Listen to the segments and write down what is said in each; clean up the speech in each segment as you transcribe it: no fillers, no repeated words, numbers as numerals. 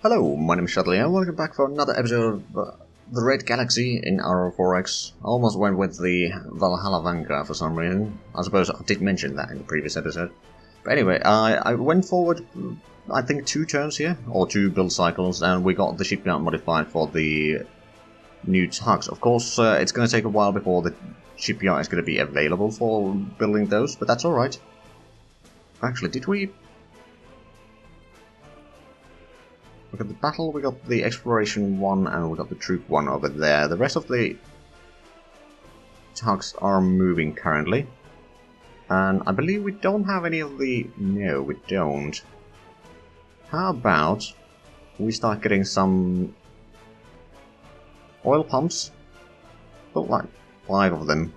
Hello, my name is Shuttley and welcome back for another episode of the Red Galaxy in Aurora 4X. I almost went with the Valhalla Vanguard for some reason. I suppose I did mention that in the previous episode. But anyway, I went forward, I think 2 turns here, or 2 build cycles, and we got the shipyard modified for the new tugs. Of course, it's going to take a while before the shipyard is going to be available for building those, but that's alright. Actually, did we... We got the battle, we got the exploration one, and we got the troop one over there. The rest of the tugs are moving currently. And I believe we don't have any of the... No, we don't. How about we start getting some oil pumps? Built like 5 of them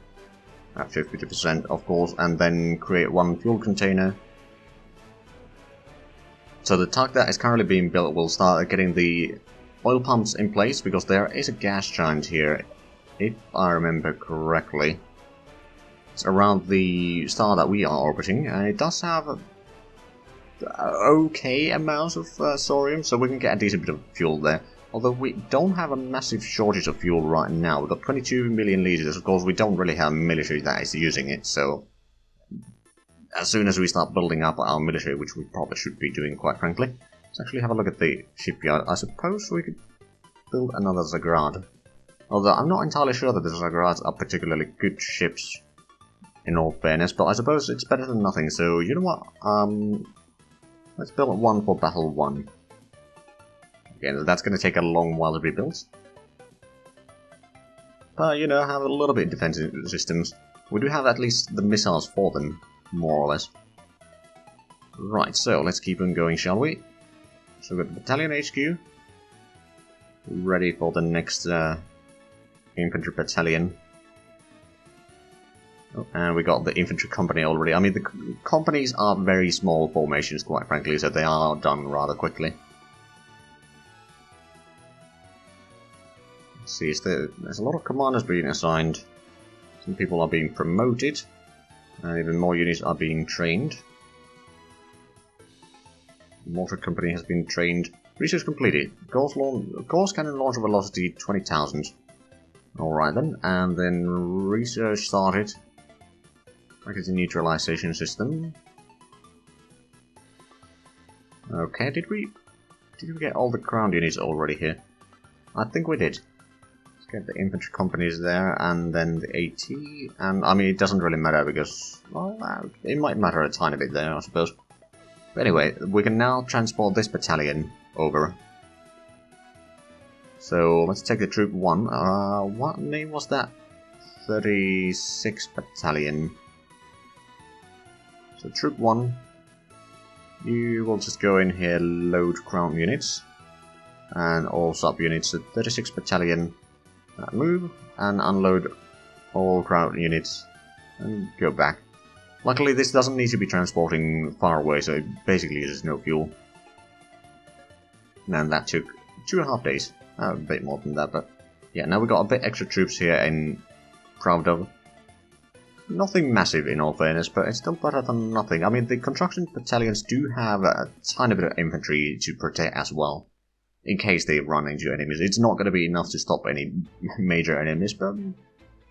at 50%, of course, and then create 1 fuel container. So the tug that is currently being built will start getting the oil pumps in place, because there is a gas giant here, if I remember correctly. It's around the star that we are orbiting, and it does have okay amounts of thorium, so we can get a decent bit of fuel there. Although we don't have a massive shortage of fuel right now. We've got 22 million liters. Of course, we don't really have a military that is using it, so as soon as we start building up our military, which we probably should be doing, quite frankly, let's actually have a look at the shipyard. I suppose we could build another Zagrad. Although I'm not entirely sure that the Zagrads are particularly good ships, in all fairness, but I suppose it's better than nothing, so you know what, let's build one for Battle 1. Again, that's going to take a long while to be built. But, you know, have a little bit of defensive systems. We do have at least the missiles for them, more or less. Right, so let's keep on going, shall we? So we've got the Battalion HQ. Ready for the next infantry battalion. Oh, and we got the infantry company already. I mean, the companies are very small formations, quite frankly, so they are done rather quickly. Let's see, there's a lot of commanders being assigned. Some people are being promoted. And even more units are being trained. The mortar company has been trained. Research completed. Course cannon launch velocity 20,000. Alright then, and then research started. Packaging neutralization system. Okay, did we get all the ground units already here? I think we did. Get the infantry companies there, and then the AT, and I mean, it doesn't really matter because, well, it might matter a tiny bit there, I suppose. But anyway, we can now transport this battalion over. So let's take the troop 1. What name was that? 36 battalion. So troop 1, you will just go in here, load ground units, and all sub units. So 36 battalion. Move and unload all ground units and go back. Luckily this doesn't need to be transporting far away, so it basically uses no fuel. And that took 2.5 days. A bit more than that, but yeah, now we got a bit extra troops here in Pravdov. Nothing massive in all fairness, but it's still better than nothing. I mean, the construction battalions do have a tiny bit of infantry to protect as well, in case they run into enemies. It's not going to be enough to stop any major enemies, but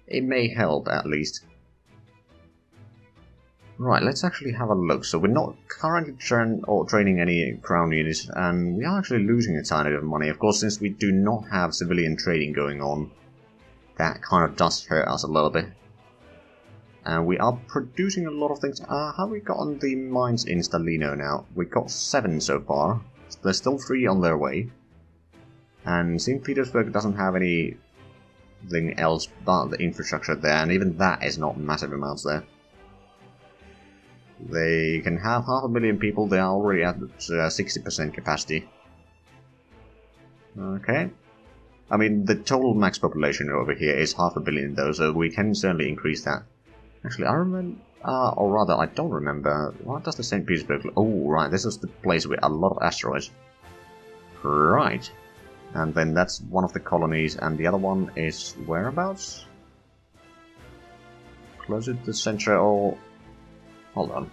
it may help at least. Right, let's actually have a look. So we're not currently training any ground units, and we are actually losing a tiny bit of money. Of course, since we do not have civilian trading going on, that kind of does hurt us a little bit. And we are producing a lot of things. How have we gotten the mines in Stalino now? We got 7 so far. There's still 3 on their way. And St. Petersburg doesn't have anything else but the infrastructure there, and even that is not massive amounts there. They can have 500,000 people, they are already at 60% capacity. Okay. I mean, the total max population over here is 500 million though, so we can certainly increase that. Actually, I remember, or rather, I don't remember, what does the St. Petersburg look? Oh, right, this is the place with a lot of asteroids. Right. And then that's one of the colonies, and the other one is whereabouts? Closer to the center, or... Hold on.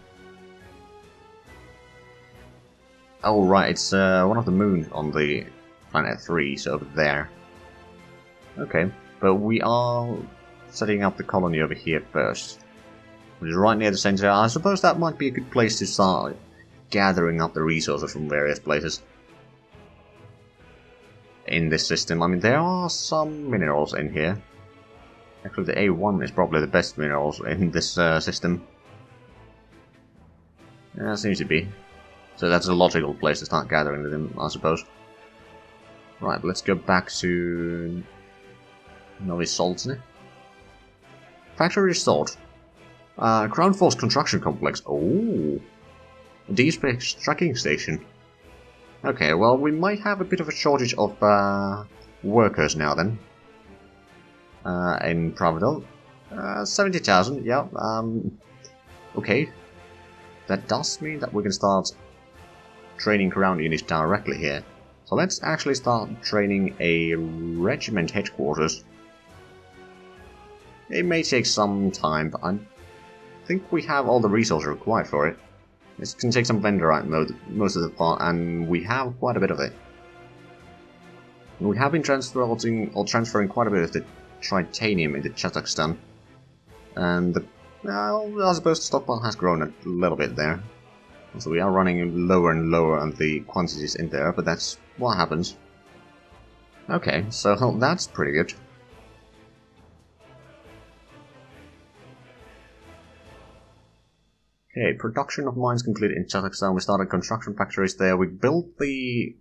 Oh right, it's one of the moons on the planet 3, so over there. Okay, but we are setting up the colony over here first, which is right near the center. I suppose that might be a good place to start gathering up the resources from various places in this system. I mean, there are some minerals in here. Actually, the A1 is probably the best minerals in this system. Yeah, seems to be. So that's a logical place to start gathering them, I suppose. Right, let's go back to Novi Soltne. Factory restored. Ground Force Construction Complex. Oh, Deep Space Tracking Station. Okay, well, we might have a bit of a shortage of workers now then. In Providel. 70,000, yeah. Okay. That does mean that we can start training ground units directly here. So let's actually start training a regiment headquarters. It may take some time, but I think we have all the resources required for it. It can take some vendorite mode most of the part, and we have quite a bit of it. We have been transferring quite a bit of the titanium into Kazakhstan, and well, I suppose the stockpile has grown a little bit there. So we are running lower and lower on the quantities in there, but that's what happens. Okay, so that's pretty good. Okay, production of mines completed in Kazakhstan. We started construction factories there. We built the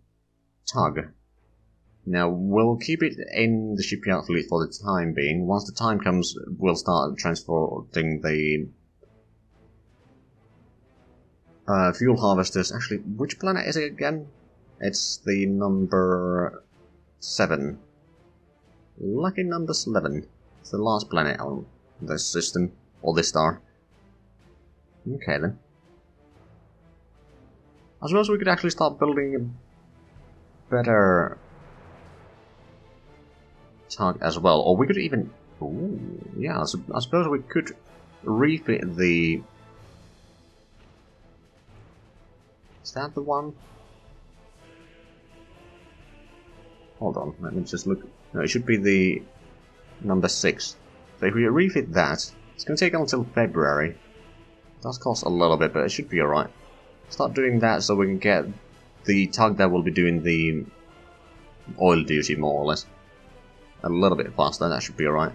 tug. Now, we'll keep it in the shipyard fleet for the time being. Once the time comes, we'll start transporting the fuel harvesters. Actually, which planet is it again? It's the number 7. Lucky number 11. It's the last planet on this system, or this star. Okay then. I suppose we could actually start building a better tug as well, or we could even... Ooh, yeah, I suppose we could refit the... Is that the one? Hold on, let me just look. No, it should be the number 6. So if we refit that, it's going to take until February. It does cost a little bit, but it should be alright. Start doing that so we can get the tug that will be doing the oil duty, more or less. A little bit faster, that should be alright.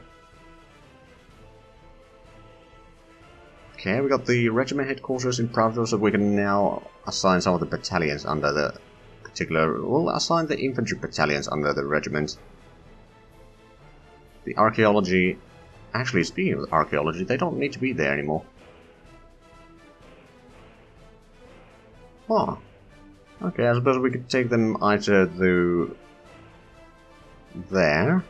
Okay, we got the regiment headquarters in Pravdo, so we can now assign some of the battalions under the particular... We'll assign the infantry battalions under the regiment. The archaeology... Actually, speaking of archaeology, they don't need to be there anymore. Huh. Okay, I suppose we could take them either to there,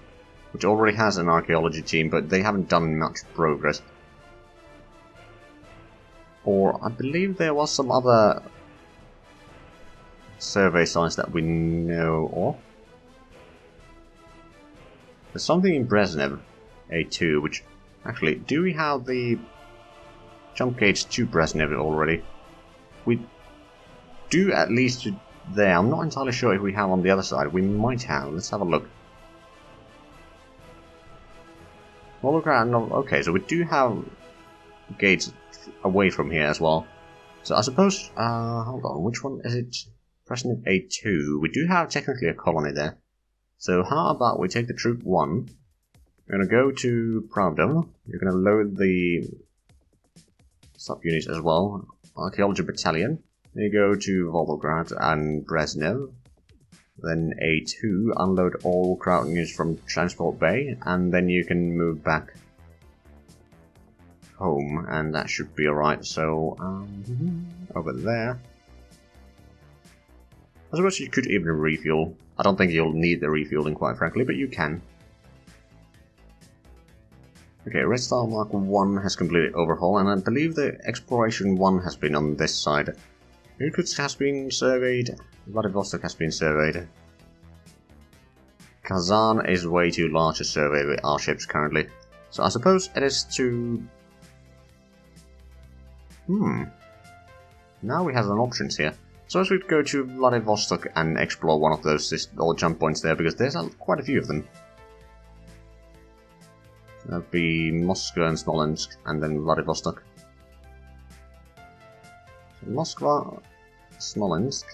which already has an archaeology team, but they haven't done much progress. Or I believe there was some other survey sites that we know of. There's something in Brezhnev, A2, which... Actually, do we have the jump gates to Brezhnev already? We do at least there. I'm not entirely sure if we have on the other side. We might have. Let's have a look. Okay, so we do have gates away from here as well. So I suppose, hold on, which one is it? President A2. We do have technically a colony there. So how about we take the troop 1. We're gonna go to Pravda. You're gonna load the subunits as well. Archaeology Battalion. Then you go to Volgograd and Brezhnev. Then A2, unload all crowd units from Transport Bay, and then you can move back home, and that should be alright. So, over there. I suppose you could even refuel. I don't think you'll need the refueling, quite frankly, but you can. Okay, Red Star Mark 1 has completed overhaul, and I believe the Exploration 1 has been on this side. Irkutsk has been surveyed, Vladivostok has been surveyed. Kazan is way too large to survey with our ships currently. So I suppose it is to... Now we have some options here. So I should go to Vladivostok and explore one of those or jump points there, because there's quite a few of them. That'd be Moscow and Smolensk, and then Vladivostok. So Moskva, Smolensk,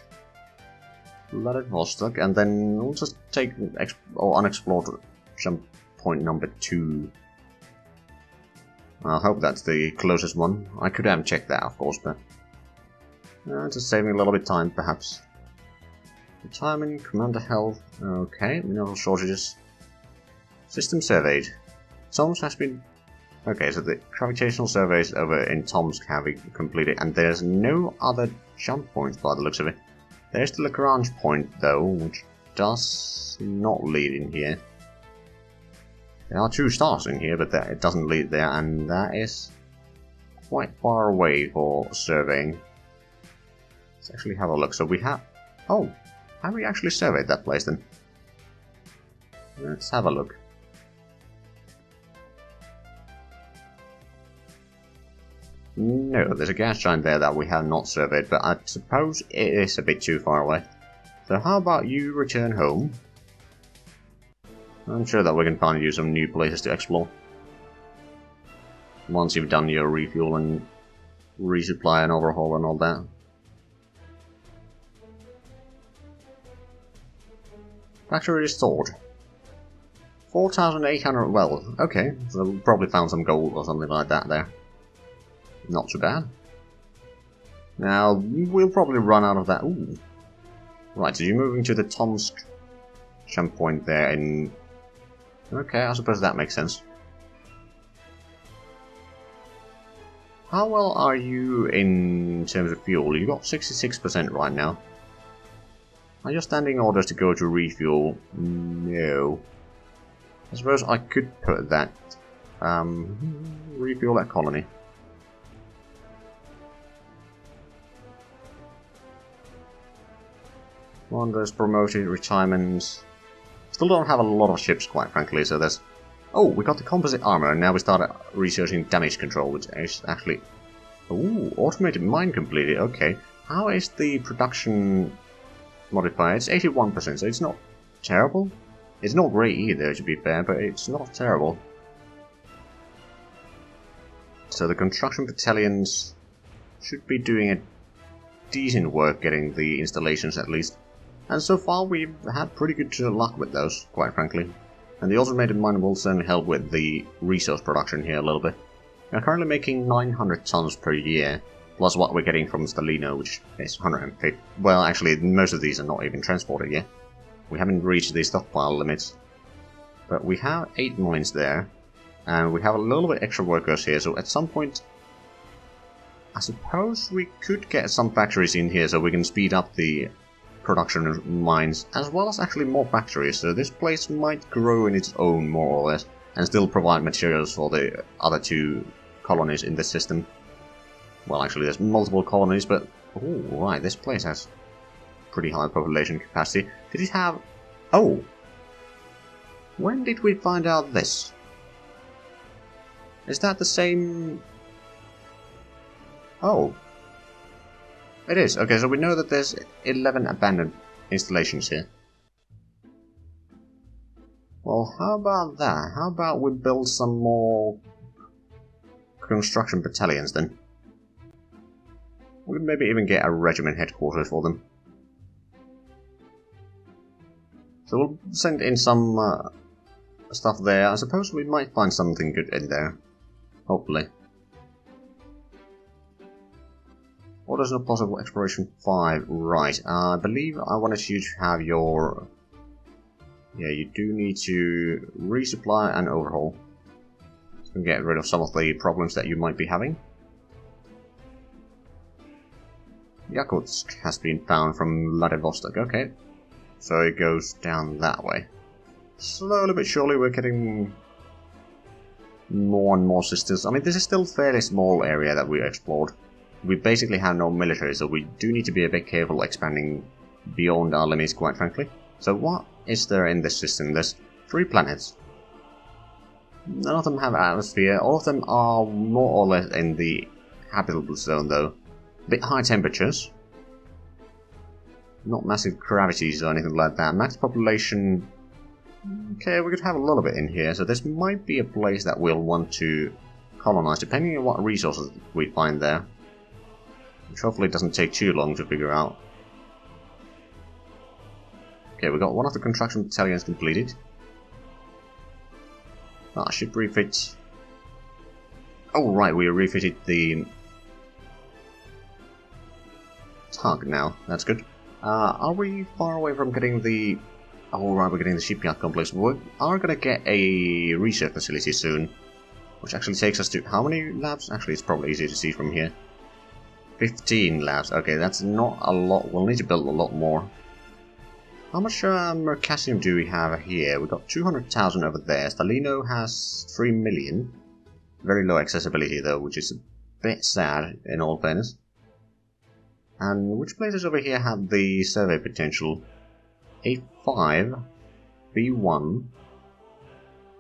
Vladivostok, and then we'll just take unexplored jump point number 2. I hope that's the closest one. I could have checked that, of course, but just saving a little bit of time, perhaps. Retirement, commander health, okay, mineral shortages. System surveyed. Tomsk has been... Okay, so the gravitational surveys over in Tomsk have been completed, and there's no other jump points by the looks of it. There's the Lagrange point, though, which does not lead in here. There are 2 stars in here, but it doesn't lead there, and that is quite far away for surveying. Let's actually have a look. So we have... Oh, have we actually surveyed that place then? Let's have a look. No, there's a gas giant there that we have not surveyed, but I suppose it is a bit too far away. So how about you return home? I'm sure that we can find you some new places to explore. Once you've done your refuel and resupply and overhaul and all that. Factory restored. 4,800, well, okay, so we probably found some gold or something like that there. Not too bad. Now, we'll probably run out of that. Ooh. Right, so you're moving to the Tomsk jump point there in... Okay, I suppose that makes sense. How well are you in terms of fuel? You got 66% right now. Are your standing orders to go to refuel? No. I suppose I could put that... refuel that colony. Wonders, promoted, retirements. Still don't have a lot of ships, quite frankly, so there's... Oh, we got the composite armor, and now we started researching damage control, which is actually... Ooh, automated mine completed, okay. How is the production modifier? It's 81%, so it's not terrible. It's not great either, to be fair, but it's not terrible. So the construction battalions should be doing a decent work getting the installations at least. And so far we've had pretty good luck with those, quite frankly. And the automated mine will certainly help with the resource production here a little bit. We're currently making 900 tons per year, plus what we're getting from Stalino, which is 150. Well, actually, most of these are not even transported yet. We haven't reached the stockpile limits. But we have 8 mines there, and we have a little bit extra workers here, so at some point... I suppose we could get some factories in here so we can speed up the production of mines, as well as actually more factories, so this place might grow in its own, more or less, and still provide materials for the other 2 colonies in this system. Well, actually there's multiple colonies, but... Oh, right, this place has pretty high population capacity. Did it have... Oh! When did we find out this? Is that the same... Oh. It is. Okay, so we know that there's 11 abandoned installations here. Well, how about that? How about we build some more construction battalions then? We could maybe even get a regiment headquarters for them. So we'll send in some stuff there. I suppose we might find something good in there. Hopefully. Orders of possible exploration 5. Right. I believe I wanted you to have your... Yeah, you do need to resupply and overhaul. So get rid of some of the problems that you might be having. Yakutsk has been found from Vladivostok. Okay. So it goes down that way. Slowly but surely we're getting more and more systems. I mean, this is still a fairly small area that we explored. We basically have no military, so we do need to be a bit careful expanding beyond our limits, quite frankly. So what is there in this system? There's 3 planets. None of them have atmosphere. All of them are more or less in the habitable zone, though. A bit high temperatures. Not massive gravities or anything like that. Max population... Okay, we could have a little bit in here, so this might be a place that we'll want to colonize, depending on what resources we find there. Which hopefully doesn't take too long to figure out. Okay, we got one of the construction battalions completed. Ship refit. Oh right, we refitted the tug now. That's good. Are we far away from getting the... Oh right, we're getting the shipyard complex. We are going to get a research facility soon. Which actually takes us to... How many labs? Actually, it's probably easy to see from here. 15 labs. Okay, that's not a lot. We'll need to build a lot more. How much mercasium do we have here? We've got 200,000 over there. Stalino has 3 million. Very low accessibility though, which is a bit sad in all fairness. And which places over here have the survey potential? A5, B1.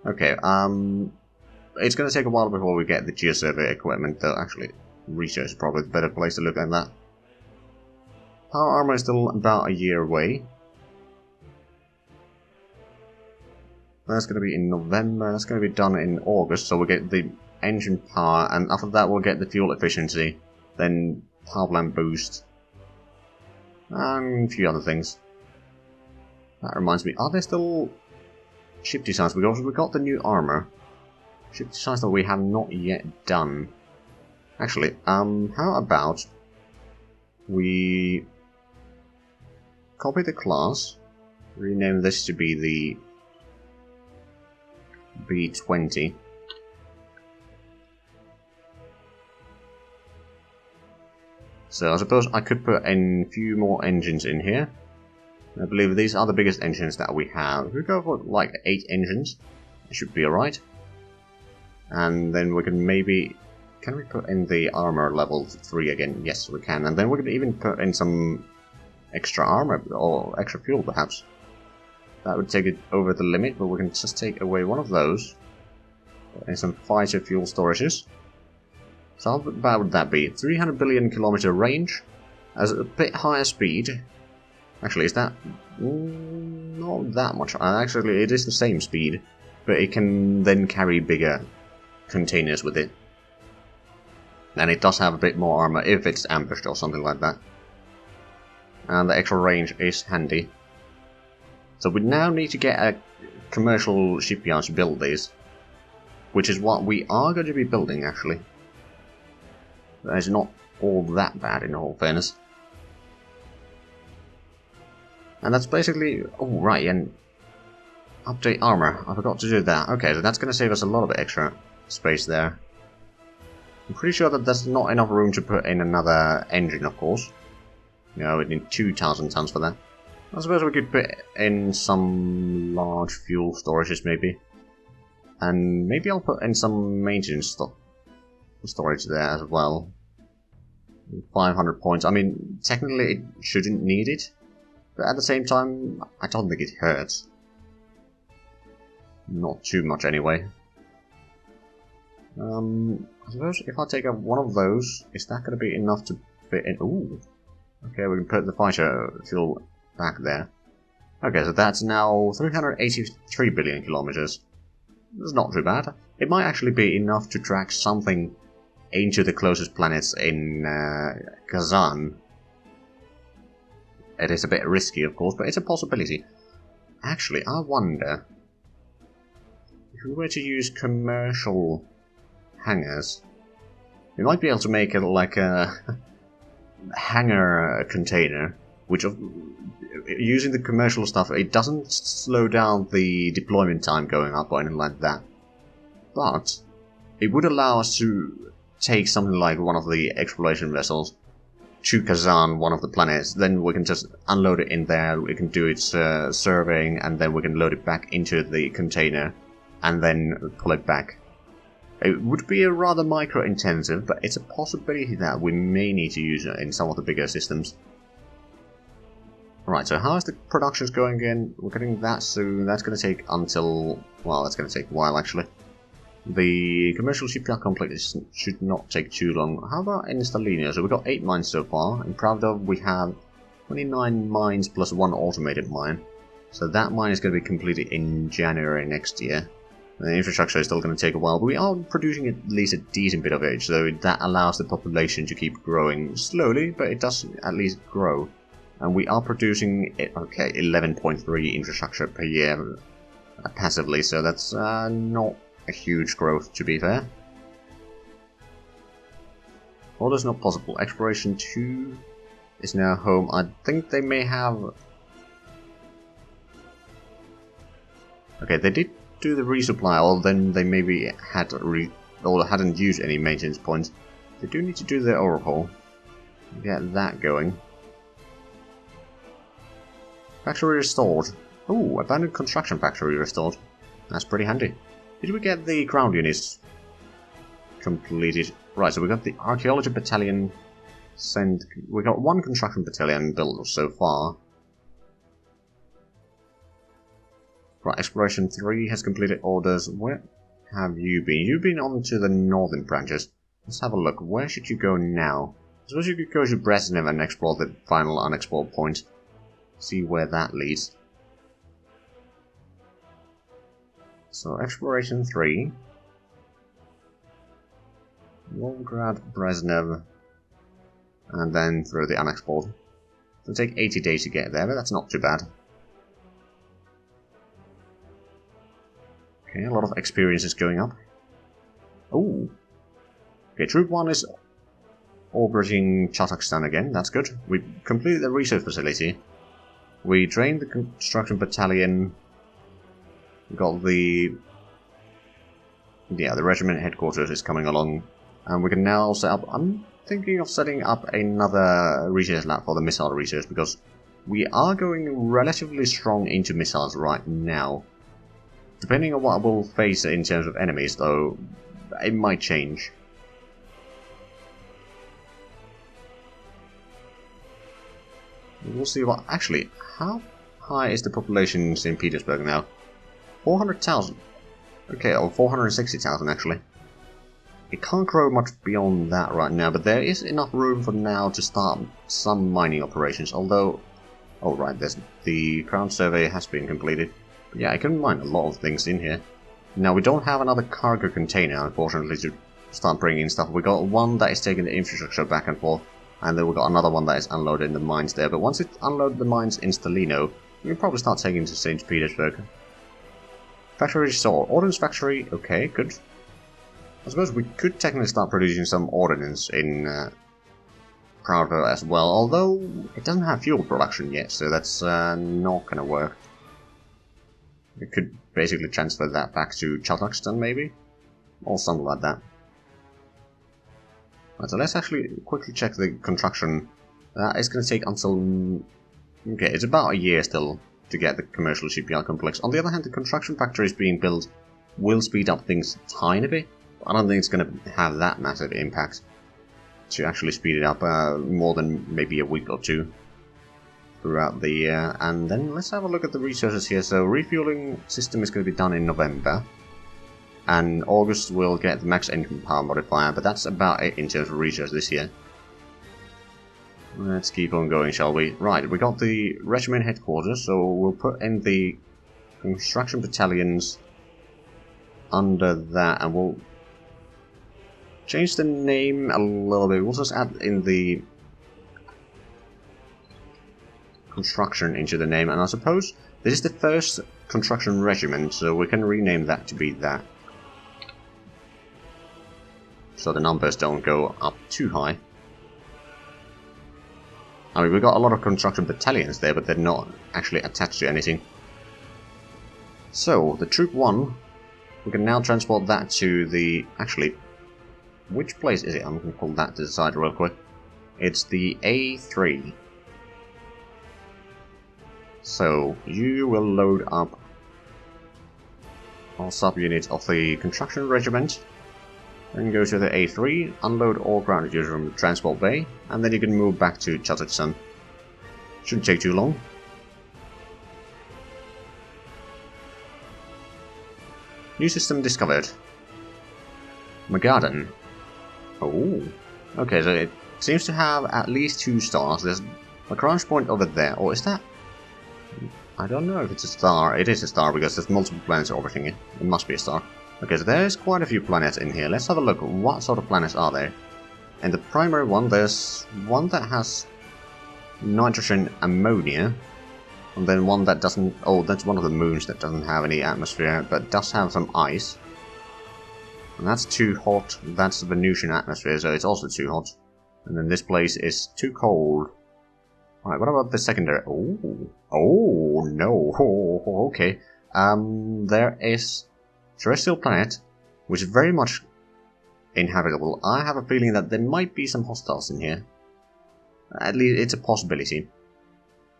Okay, it's going to take a while before we get the geosurvey equipment though. Actually, research is probably the better place to look at that. Power armor is still about a year away. That's going to be in November, that's going to be done in August, so we'll get the engine power, and after that we'll get the fuel efficiency, then power plant boost, and a few other things. That reminds me, are there still ship designs? Because we got the new armor. Ship designs that we have not yet done. Actually, how about we copy the class, rename this to be the B20. So I suppose I could put in a few more engines in here. I believe these are the biggest engines that we have. If we go for like 8 engines, it should be alright. And then we can maybe... Can we put in the armor level 3 again? Yes, we can. And then we can even put in some extra armor or extra fuel perhaps. That would take it over the limit, but we can just take away one of those. And some fighter fuel storages. So how bad would that be? 300 billion kilometer range, as a bit higher speed. Actually, is that... not that much. Actually, it is the same speed, but it can then carry bigger containers with it. And it does have a bit more armor if it's ambushed or something like that. And the extra range is handy. So we now need to get a commercial shipyard to build these. Which is what we are going to be building, actually. That is not all that bad, in all fairness. And that's basically... Oh, right, and... Update armor. I forgot to do that. Okay, so that's going to save us a lot of extra space there. I'm pretty sure that there's not enough room to put in another engine, of course. You know, we need 2,000 tons for that. I suppose we could put in some large fuel storages, maybe. And maybe I'll put in some maintenance storage there as well. 500 points. I mean, technically it shouldn't need it. But at the same time, I don't think it hurts. Not too much anyway. I suppose if I take up one of those, is that going to be enough to fit in? Ooh. Okay, we can put the fighter fuel back there. Okay, so that's now 383 billion kilometers. That's not too bad. It might actually be enough to track something into the closest planets in Kazan. It is a bit risky, of course, but it's a possibility. Actually, I wonder if we were to use commercial hangars, we might be able to make it like a hangar container, which using the commercial stuff, it doesn't slow down the deployment time going up or anything like that. But it would allow us to take something like one of the exploration vessels to Kazan, one of the planets, then we can just unload it in there, we can do its surveying, and then we can load it back into the container, and then pull it back. It would be a rather micro-intensive, but it's a possibility that we may need to use it in some of the bigger systems. Right, so how is the productions going again? We're getting that soon. That's going to take until... well, that's going to take a while, actually. The commercial shipyard complex should not take too long. How about in Stalino? So we've got 8 mines so far. In Pravdov we have 29 mines plus 1 automated mine. So that mine is going to be completed in January next year. The infrastructure is still going to take a while, but we are producing at least a decent bit of it, so that allows the population to keep growing slowly, but it does at least grow. And we are producing, okay, 11.3 infrastructure per year passively, so that's not a huge growth, to be fair. Order's not possible. Exploration 2 is now home. I think they may have... Okay, they did do the resupply, or then they maybe had or hadn't used any maintenance points. They do need to do the overhaul. Get that going. Factory restored. Oh, abandoned construction factory restored. That's pretty handy. Did we get the ground units completed? Right, so we got the archaeology battalion sent. We got 1 construction battalion built so far. Right, exploration 3 has completed orders. Where have you been? You've been on to the northern branches. Let's have a look. Where should you go now? I suppose you could go to Brezhnev and explore the final unexplored point. See where that leads. So, exploration 3. Volgograd, Brezhnev, and then through the unexplored. It'll take 80 days to get there, but that's not too bad. Okay, a lot of experience is going up. Oh! Okay, Troop 1 is orbiting Kazakhstan again, that's good. We completed the research facility. We trained the construction battalion. We got the... Yeah, the regiment headquarters is coming along. And we can now set up... I'm thinking of setting up another research lab for the missile research, because we are going relatively strong into missiles right now. Depending on what we'll face in terms of enemies, though, it might change. We'll see what... Actually, how high is the population in St. Petersburg now? 400,000. Okay, or 460,000 actually. It can't grow much beyond that right now, but there is enough room for now to start some mining operations, although... Oh right, there's the ground survey has been completed. But yeah, I can mine a lot of things in here. Now, we don't have another cargo container, unfortunately, to start bringing in stuff. We got one that is taking the infrastructure back and forth, and then we got another one that is unloading the mines there. But once it unloads the mines in Stalino, we can probably start taking to St. Petersburg. Factory restored. Ordnance factory, okay, good. I suppose we could technically start producing some ordnance in Proudville as well, although it doesn't have fuel production yet, so that's not gonna work. We could basically transfer that back to Kazakhstan, maybe? Or something like that. Right, so let's actually quickly check the construction. It's going to take until... Okay, it's about a year still to get the commercial shipyard complex. On the other hand, the construction factories being built will speed up things a tiny bit. I don't think it's going to have that massive impact to actually speed it up more than maybe a week or two throughout the year. And then let's have a look at the resources here. So refueling system is going to be done in November, and August will get the max engine power modifier, but that's about it in terms of research this year. Let's keep on going, shall we? Right, we got the regiment headquarters, so we'll put in the construction battalions under that, and we'll change the name a little bit. We'll just add in the construction into the name, and I suppose this is the first construction regiment, so we can rename that to be that, so the numbers don't go up too high. I mean, we've got a lot of construction battalions there, but they're not actually attached to anything. So, the Troop 1, we can now transport that to the... Actually, which place is it? I'm going to pull that to the side real quick. It's the A3. So, you will load up all subunits of the construction regiment, then go to the A3, unload all ground users from the transport bay, and then you can move back to Kazakhstan. Shouldn't take too long. New system discovered. Magadan. Oh. Okay, so it seems to have at least 2 stars. There's A crash point over there, or is that... I don't know if it's a star. It is a star because there's multiple planets orbiting it. It must be a star. Okay, so there's quite a few planets in here. Let's have a look. What sort of planets are there? And the primary one, there's one that has nitrogen ammonia. And then one that doesn't... Oh, that's one of the moons that doesn't have any atmosphere, but does have some ice. And that's too hot. That's the Venusian atmosphere, so it's also too hot. And then this place is too cold. Alright, what about the secondary? Oh, no. Oh, okay. There is terrestrial planet, which is very much inhabitable. I have a feeling that there might be some hostiles in here. At least it's a possibility.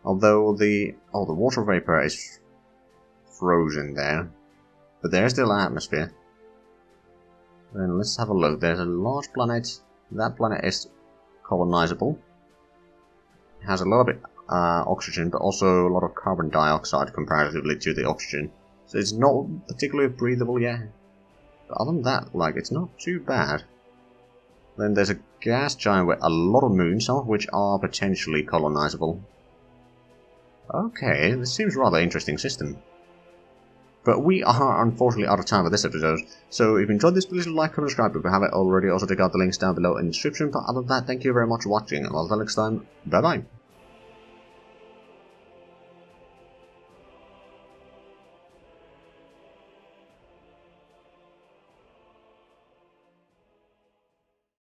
Although the water vapor is frozen there. But there's still an atmosphere. Then let's have a look. There's a large planet. That planet is colonizable. It has a lot of oxygen, but also a lot of carbon dioxide comparatively to the oxygen. So it's not particularly breathable yet. But other than that, like, it's not too bad. Then there's a gas giant with a lot of moons, some of which are potentially colonizable. Okay, this seems a rather interesting system. But we are unfortunately out of time for this episode, so if you enjoyed this, please like, comment, subscribe if you haven't already. Also check out the links down below in the description, but other than that, thank you very much for watching, and until next time, bye bye!